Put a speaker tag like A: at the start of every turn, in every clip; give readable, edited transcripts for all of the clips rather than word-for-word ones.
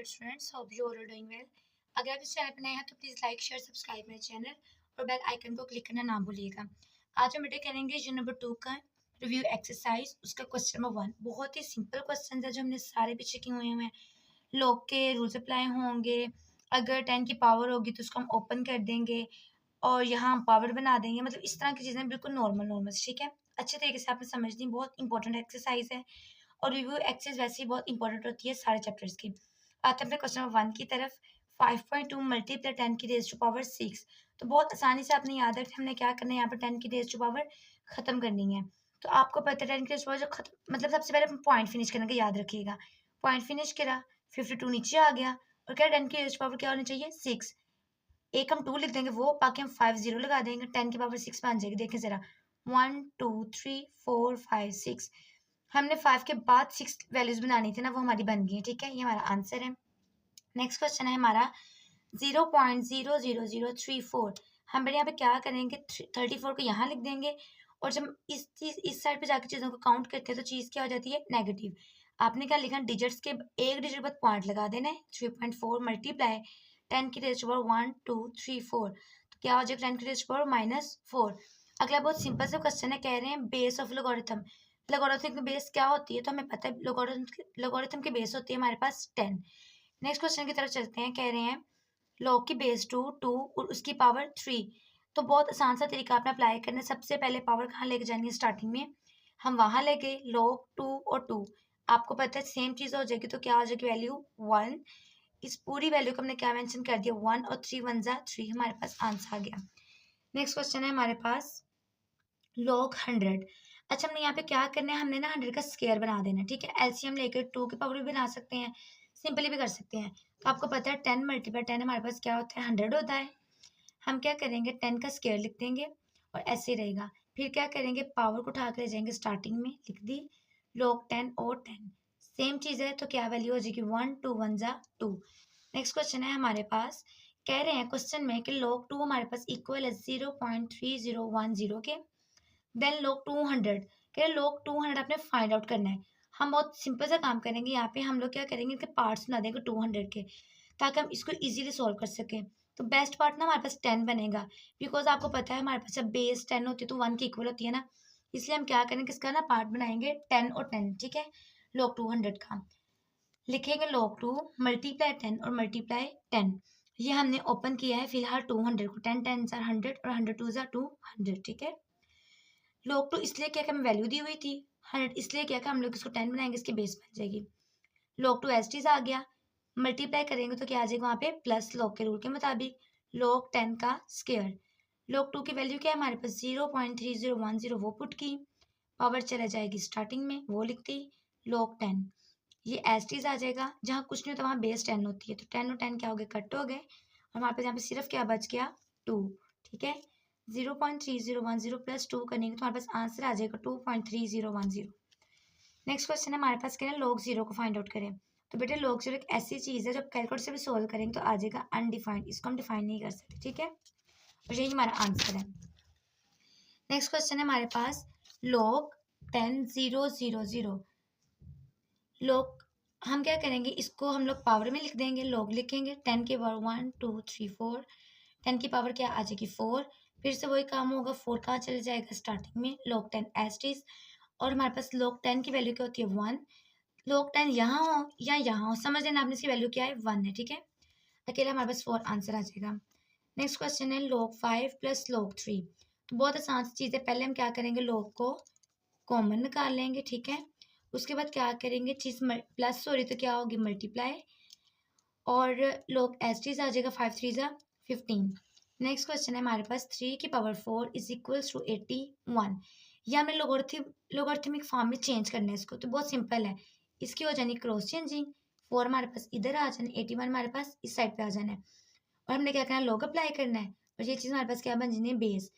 A: dear students, hope you all are doing well. अगर आप इस चैनल पर नए हैं तो प्लीज़ लाइक शेयर सब्सक्राइब मेरे चैनल और बेल आइकन को क्लिक करना ना भूलिएगा। आज हम बेटे करेंगे यूनिट नंबर 2 का रिव्यू एक्सरसाइज, उसका क्वेश्चन नंबर 1। बहुत ही सिंपल क्वेश्चन है जो हमने सारे पीछे किए हुए हैं। लॉग के रूल्स अप्लाई होंगे, अगर 10 की पावर होगी तो उसको हम ओपन कर देंगे और यहाँ हम पावर बना देंगे। मतलब इस तरह की चीज़ें बिल्कुल नॉर्मल ठीक है। अच्छे तरीके से आपने समझ ली, बहुत इंपॉर्टेंट एक्सरसाइज है और रिव्यू एक्सरसाइज वैसे ही बहुत इंपॉर्टेंट होती है सारे चैप्टर्स की। आते हैं अपने क्वेश्चन नंबर 1 की तरफ। 5.2 मल्टीप्लाई 10 की रेज़ टू पावर 6। तो बहुत आसानी से आपने याद रखना, हमने क्या करना है यहाँ पर 10 की रेज़ टू पावर खत्म करनी है। तो आपको पता है 10 की रेज़ टू पावर जो खत्म मतलब सबसे पहले पॉइंट फिनिश करने का याद रखिएगा। पॉइंट फिनिश करा, 52 नीचे आ गया और क्या 10 की रेज़ टू पावर क्या होनी चाहिए 6। एक हम 2 लिख देंगे वो, बाकी हम 5 0 लगा देंगे, 10 की पावर 6 बन जाएगी। देखें ज़रा 1 2 3 4 5 6। हमने 5 के बाद 6 वैल्यूज़ बनानी थी ना, वो हमारी बन गई है। ठीक है, ये हमारा आंसर है। नेक्स्ट क्वेश्चन है हमारा 0.00034। हम बेटे यहाँ पे क्या करेंगे 34 को यहाँ लिख देंगे और जब इस साइड पे जाकर चीज़ों को काउंट करते हैं तो चीज़ क्या हो जाती है नेगेटिव। आपने क्या लिखा, डिजिट्स के एक डिजिट बाद पॉइंट लगा देना है। 3.4 मल्टीप्लाई 10 की रेज़ टू पावर 1 2 3 4, तो क्या हो जाएगा 10 की रेज़ टू पावर -4। अगला बहुत सिंपल सा क्वेश्चन है, कह रहे हैं बेस ऑफ लोगारिथम। लोगारिथम की बेस क्या होती है, तो हमें पता है लोगारिथम की बेस होती है हमारे पास 10। नेक्स्ट क्वेश्चन की तरफ चलते हैं। कह रहे हैं लॉग की बेस 2 और उसकी पावर 3। तो बहुत आसान सा तरीका आपने अप्लाई करना है। सबसे पहले पावर कहाँ लेके जानी है, स्टार्टिंग में हम वहां ले गए लॉग 2 और 2। आपको पता है सेम चीज हो जाएगी, तो क्या हो जाएगी वैल्यू 1। इस पूरी वैल्यू को हमने क्या मेंशन कर दिया 1 और 3 1 जा 3, हमारे पास आंसर आ गया। नेक्स्ट क्वेश्चन है हमारे पास लॉग 100। अच्छा, हमने यहाँ पे क्या करना है, हमने ना 100 का स्क्वायर बना देना है। ठीक है, एलसीएम लेकर 2 की पावर भी बना सकते हैं, सिंपली भी कर सकते हैं। तो आपको पता है 10 मल्टीप्लाई 10 हमारे पास क्या होता है 100 होता है। हम क्या करेंगे 10 का स्क्वायर लिख देंगे और ऐसे ही रहेगा। फिर क्या करेंगे पावर को उठा कर ले जाएंगे, स्टार्टिंग में लिख दी लॉग 10 और 10। सेम चीज़ है, तो क्या वैल्यू हो जाएगी 1 2 1 जा 2। नेक्स्ट क्वेश्चन है हमारे पास, कह रहे हैं क्वेश्चन में कि लॉग 2 हमारे पास इक्वल है 0.3010 के। देन लॉग 200, कह रहे लॉग 200 आपने फाइंड आउट करना है। हम बहुत सिंपल सा काम करेंगे, यहाँ पे हम लोग क्या करेंगे इनके पार्ट्स बना देंगे 200 के, ताकि हम इसको इजीली सॉल्व कर सकें। तो बेस्ट पार्ट ना हमारे पास 10 बनेगा, बिकॉज आपको पता है हमारे पास जब बेस 10 होती है तो 1 की इक्वल होती है ना, इसलिए हम क्या करेंगे इसका ना पार्ट बनाएंगे 10 और 10। ठीक है, लॉग 200 का लिखेंगे लॉग 2 मल्टीप्लाई 10 और मल्टीप्लाई 10। ये हमने ओपन किया है फिलहाल 200 को, 10 10 जार 100 और 100 2 जार 200। ठीक है, लॉग 2 इसलिए क्या कि हमें वैल्यू दी हुई थी 100, इसलिए क्या कि हम लोग इसको 10 बनाएंगे, इसकी बेस बन जाएगी। लॉग 2 एज इट इज आ गया, मल्टीप्लाई करेंगे तो क्या आ जाएगा वहाँ पे प्लस लॉग के रूल के मुताबिक लॉग 10 का स्क्वायर। लॉग 2 की वैल्यू क्या है हमारे पास 0.3010, वो पुट की, पावर चला जाएगी स्टार्टिंग में, वो लिखती लॉग 10। ये एज इट इज आ जाएगा, जहाँ कुछ नहीं होता वहाँ बेस 10 होती है, तो 10 और 10 क्या हो गए कट हो गए और हमारे पास यहाँ पे सिर्फ क्या बच गया 2। ठीक है, 0.3010 प्लस 2 करेंगे तो हमारे पास आंसर आ जाएगा 2.3010। नेक्स्ट क्वेश्चन है हमारे पास, क्या है लॉग 0 को फाइंड आउट करें। तो बेटे लॉग 0 एक ऐसी चीज़ है जब कैलकुलेटर से भी सोल्व करेंगे तो आ जाएगा अनडिफाइंड, इसको हम डिफाइन नहीं कर सकते। ठीक है, और यही हमारा आंसर है। नेक्स्ट क्वेश्चन है हमारे पास लॉग 10,000। लॉग हम क्या करेंगे, इसको हम लोग पावर में लिख देंगे, लॉग लिखेंगे 10 की पावर 1 2 3 4, 10 की पावर क्या आ जाएगी 4। फिर से वही काम होगा, 4 कहाँ चले जाएगा स्टार्टिंग में, लॉग 10 एज इट इज, और हमारे पास लॉग 10 की वैल्यू क्या होती है 1। लॉग 10 यहाँ हो या यहाँ हो, समझ लेना आपने इसकी वैल्यू क्या है 1 है। ठीक है, अकेला हमारे पास 4 आंसर आ जाएगा। नेक्स्ट क्वेश्चन है लॉग 5 प्लस लॉग 3। तो बहुत आसान सी चीज़ है, पहले हम क्या करेंगे लॉग को कॉमन निकाल लेंगे। ठीक है, उसके बाद क्या करेंगे चीज़ प्लस हो रही तो क्या होगी मल्टीप्लाई, और लॉग एच टी आ जाएगा 5 3 जा 15। नेक्स्ट क्वेश्चन है हमारे पास 3 की पावर 4 इज इक्वल्स टू 81। ये हमें लोगरिथमिक फॉर्म में चेंज करना है इसको, तो बहुत सिंपल है, इसकी हो जानी क्रॉस चेंजिंग, 4 हमारे पास इधर आ जाना, 81 हमारे पास इस साइड पे आ जाना है, और हमने क्या करना है लॉग अप्लाई करना है, और ये चीज़ हमारे पास क्या बन जानी है बेस।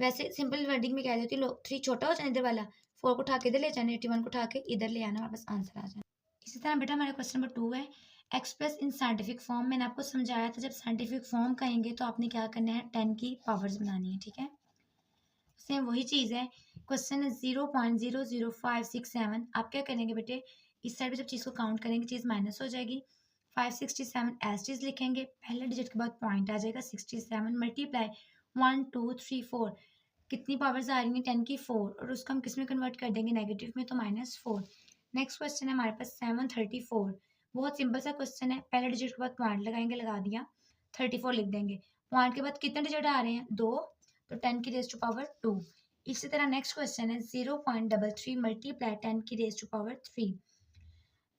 A: वैसे सिंपल वर्डिंग में कह देती है लॉग 3 छोटा हो जाना इधर वाला, 4 को उठा के इधर ले जाना, 81 को उठा के इधर ले आना, हमारे पास आंसर आ जाना। इसी तरह बेटा हमारा क्वेश्चन नंबर 2 है एक्सप्रेस इन साइंटिफिक फॉर्म। मैंने आपको समझाया था जब साइंटिफिक फॉर्म कहेंगे तो आपने क्या करना है 10 की पावर्स बनानी है। ठीक है, सेम वही चीज़ है, क्वेश्चन है 0.00567। आप क्या करेंगे बेटे, इस साइड पे जब चीज़ को काउंट करेंगे चीज़ माइनस हो जाएगी, 567 एज इट इज लिखेंगे, पहले डिजिट के बाद पॉइंट आ जाएगा 67 मल्टीप्लाई 1 2 3 4, कितनी पावर्स आ रही हैं 10 की 4, और उसको हम किस में कन्वर्ट कर देंगे नेगेटिव में, तो -4। नेक्स्ट क्वेश्चन है हमारे पास 734। बहुत सिंपल सा क्वेश्चन है, पहले डिजिट के बाद पॉइंट लगाएंगे, लगा दिया, 34 लिख देंगे, पॉइंट के बाद कितने डिजिट आ रहे हैं 2, तो 10 की रेज टू पावर 2। इसी तरह नेक्स्ट क्वेश्चन है 0.33 मल्टीप्लाई 10 की रेज टू पावर 3।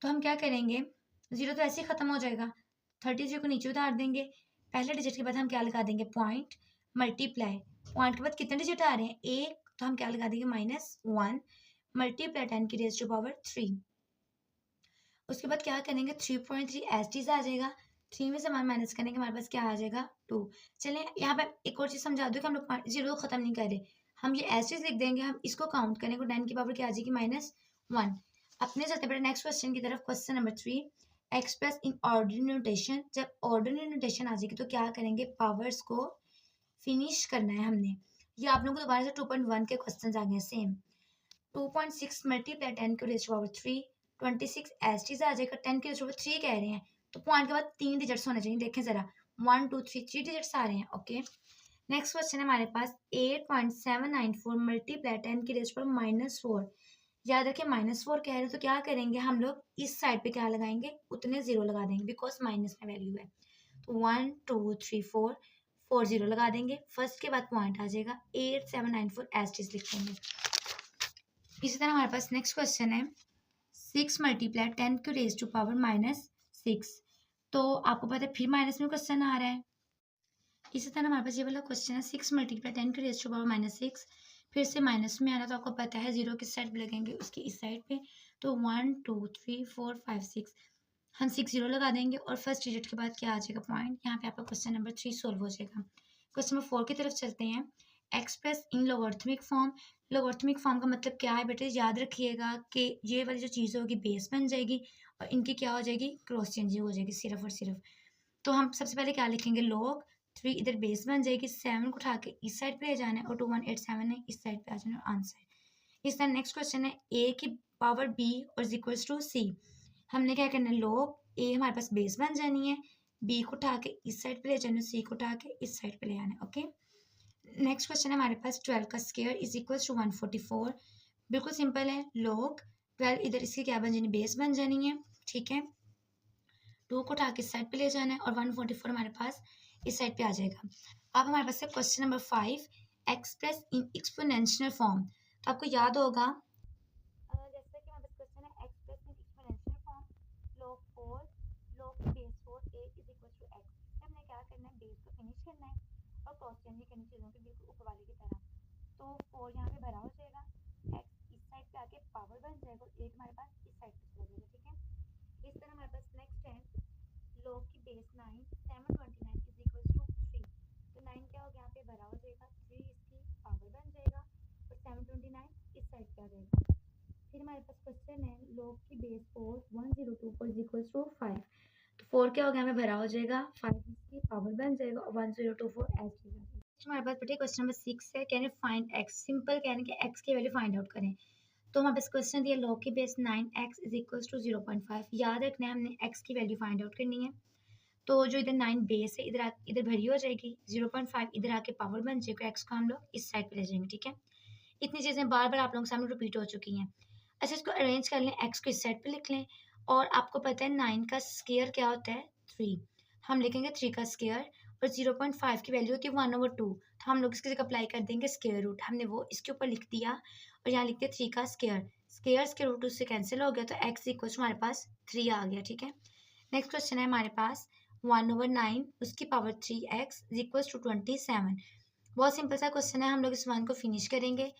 A: तो हम क्या करेंगे, 0 तो ऐसे ही खत्म हो जाएगा, 33 को नीचे उतार देंगे, पहले डिजिट के बाद हम क्या लगा देंगे पॉइंट, मल्टीप्लाई, पॉइंट के बाद कितने डिजिट आ रहे हैं 1, तो हम क्या लगा देंगे -1 मल्टीप्लाई 10 की रेज टू पावर 3। उसके बाद क्या करेंगे 3.3 एच डी आ जाएगा, 3 में से 1 माइनस करने के हमारे पास क्या आ जाएगा 2। चलिए यहाँ पे एक और चीज़ समझा दूँ कि हम लोग पॉइंट 0 को खत्म नहीं कर रहे, हम ये एच लिख देंगे, हम इसको काउंट करेंगे 10 की पावर क्या आ जाएगी -1। अपने चलते बड़े नेक्स्ट क्वेश्चन की तरफ। Question number 3, express in ordinary notation. जब ऑर्डिनरी नोटेशन आ जाएगी तो क्या करेंगे, पावर्स को फिनिश करना है हमने। ये आप लोगों को दोबारा से 2.1 के क्वेश्चन आ गए सेम। 2.6 मल्टीप्लाई 10 की रेज पावर 3, 26 एच टी आ जाएगा, 10 की रेज पावर 3 कह रहे हैं, तो पॉइंट के बाद 3 डिजिट्स होने चाहिए, देखें जरा 1 2 3 3 डिजिट्स आ रहे हैं। ओके, नेक्स्ट क्वेश्चन है हमारे पास 8.794 मल्टीप्लाई 10 की रेज पावर -4। याद रखें -4 कह रहे हैं, तो क्या करेंगे हम लोग इस साइड पे क्या लगाएंगे, उतने 0 लगा देंगे, बिकॉज माइनस में वैल्यू है, तो 1 2 3 4 4 0 लगा देंगे, फर्स्ट के बाद पॉइंट आ जाएगा, 8794 एच टी लिख देंगे। इसी तरह हमारे पास नेक्स्ट क्वेश्चन है 6 मल्टीप्लाई 10 की रेज टू पावर -6। तो आपको पता है फिर माइनस में क्वेश्चन आ रहा है। इसी तरह हमारे पास ये वाला क्वेश्चन है 6 मल्टीप्लाई 10 की रेज टू पावर -6, फिर से माइनस में आ रहा, तो आपको पता है 0 किस साइड पे लगेंगे, उसकी इस साइड पे, तो 1 2 3 4 5 6, हम 6 0 लगा देंगे, और फर्स्ट डिजिट के बाद क्या आ जाएगा पॉइंट। यहाँ पे आपका क्वेश्चन नंबर 3 सोल्व हो जाएगा। क्वेश्चन नंबर 4 की तरफ चलते हैं। Express in logarithmic form. Logarithmic form का मतलब क्या है बेटे, याद रखिएगा कि ये वाली जो चीज़ होगी बेस बन जाएगी, और इनकी क्या हो जाएगी, क्रॉस चेंजिंग हो जाएगी सिर्फ और सिर्फ। तो हम सबसे पहले क्या लिखेंगे, log 3 इधर बेस बन जाएगी, 7 को उठा के इस साइड पे ले जाना है, और 2187 है इस साइड पे आ जाना है आंसर। इस तरह नेक्स्ट क्वेश्चन है a की पावर b और इक्वल्स टू c। हमने क्या करना है, log a हमारे पास बेस बन जानी है, b को उठा के इस साइड पे ले जाना है, c को उठा के इस साइड पे ले आना है। ओके, नेक्स्ट क्वेश्चन है हमारे पास 12 का स्क्वायर इज इक्वल्स टू 144। बिल्कुल सिंपल है, log 12 इधर इसकी क्या बन जानी, बेस बन जानी है, ठीक है, 2 को उठा के इस साइड पे ले जाना है, और 144 हमारे पास इस साइड पे आ जाएगा। अब हमारे पास है question number 5, express in exponential form. तो आपको याद होगा जैसे कि हमारे पास क्वेश्चन है express in exponential form, log 4 log base 4 a is equal to x। हमने क्या करना है, बेस को फिनिश करना है और क्रॉस चेंजिंग करनी चीज़ों के बिल्कुल ऊपर वाले की तरह। तो 4 यहाँ पे भरा हो जाएगा, x इस साइड पे आके पावर बन जाएगा, और 8 हमारे पास इस साइड पे चला जाएगा, ठीक है। इस तरह हमारे पास नेक्स्ट है log की बेस 9 729 इज इक्वल टू 3। तो 9 क्या होगा, यहाँ पे भरा हो जाएगा, 3 इसकी पावर बन जाएगा, और 729 इस साइड पे आ जाएगा। फिर हमारे पास क्वेश्चन है log की बेस 4 1024 इज इक्वल टू 5। तो 4 क्या होगा, हमें भरा हो जाएगा, 5 इसकी पावर बन जाएगा, और 1024 एच डी। हमारे पास बेटे क्वेश्चन नंबर 6 है, कहने फाइंड x। सिंपल कहने के x की वैल्यू फाइंड आउट करें। तो हमारे पास क्वेश्चन दिया log की base 9x is equal to 0.5। याद रखना है हमने x की वैल्यू फाइंड आउट करनी है, तो जो इधर 9 बेस है इधर इधर भरी हो जाएगी, 0.5 इधर आके पावर बन जाएगा, x को हम लोग इस साइड पे ले जाएंगे, ठीक है। इतनी चीज़ें बार बार आप लोगों के सामने रिपीट हो चुकी हैं। अच्छा, इसको अरेंज कर लें, x को इस साइड पे लिख लें, और आपको पता है 9 का स्क्वायर क्या होता है 3, हम लिखेंगे 3 का स्क्वायर, और 0.5 की वैल्यू होती है 1/2, तो हम लोग इसकी जगह अप्लाई कर देंगे स्क्वायर रूट, हमने वो इसके ऊपर लिख दिया, और यहाँ लिख दिया 3 का स्क्वायर, स्क्वायर के रूट उससे कैंसिल हो गया, तो x इक्वल हमारे पास 3 आ गया, ठीक है। नेक्स्ट क्वेश्चन है हमारे पास 1/9 उसकी पावर 3x इक्वल टू 27। बहुत सिंपल सा क्वेश्चन है, हम लोग इस 1 को फिनिश करेंगे,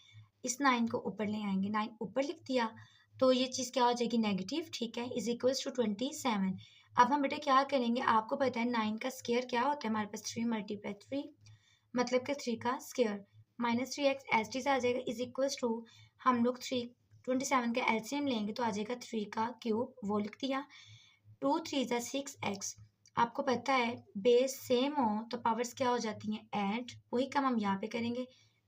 A: इस 9 को ऊपर ले आएंगे, 9 ऊपर लिख दिया, तो ये चीज़ क्या हो जाएगी नेगेटिव, ठीक है, इज इक्वल्स टू 27। अब हम बेटे क्या करेंगे, आपको पता है 9 का स्क्वायर क्या होता है, हमारे पास 3 मल्टीप्लाई 3 मतलब कि 3 का स्क्वायर, -3x एच डी से आ जाएगा, इज इक्वल्स टू हम लोग 27 का एलसीएम लेंगे, तो आ जाएगा 3 का क्यूब, वो लिख दिया, 2 3 ज़ा 6x। आपको पता है बेस सेम हो तो पावर्स क्या हो जाती हैं, ऐड, वही काम हम यहाँ पे करेंगे,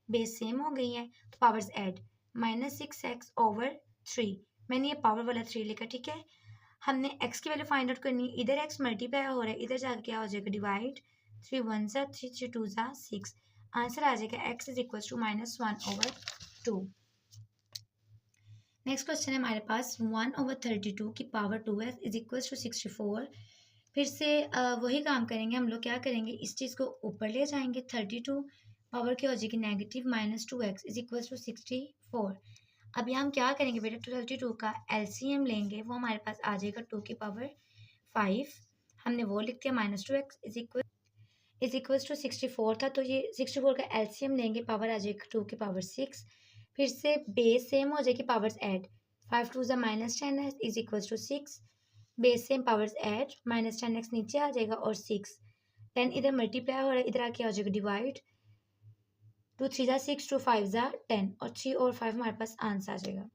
A: बेस सेम हो गई हैं तो पावर्स ऐड, -6x/3, मैंने ये पावर वाला 3 लिखा, ठीक है। हमने x की वैल्यू फाइंड आउट करनी है। इधर x मल्टीप्लाई हो रहा है, इधर जाकर क्या हो जाएगा डिवाइड। 3 1 सा 3 3 2 सा 6। आंसर आ जाएगा x is equal to -1/2। Next question है हमारे पास 1/32 की power 2s is equal to 64। फिर से वही काम करेंगे हम लोग। क्या करेंगे, इस चीज़ को ऊपर ले जाएंगे। 32 पावर क्या हो जाएगी negative -2x is equal to 64। अब यहाँ हम क्या करेंगे बेटा, 32 का एलसीएम लेंगे, वो हमारे पास आ जाएगा 2 की पावर 5। हमने वो लिख दिया -2x इज इक्वल टू 64 था, तो ये 64 का एलसीएम लेंगे, पावर आ जाएगा 2 की पावर 6। फिर से बेस सेम हो जाएगी, powers add. 5 2 -10 is equal to 6। Base same powers add, -10x नीचे आ जाएगा और 6। 10 इधर मल्टीप्लाई हो रहा है, इधर आके आ जाएगा डिवाइड। 2 3 6 2 5 10 और 3 और 5 हमारे पास आंसर आ जाएगा।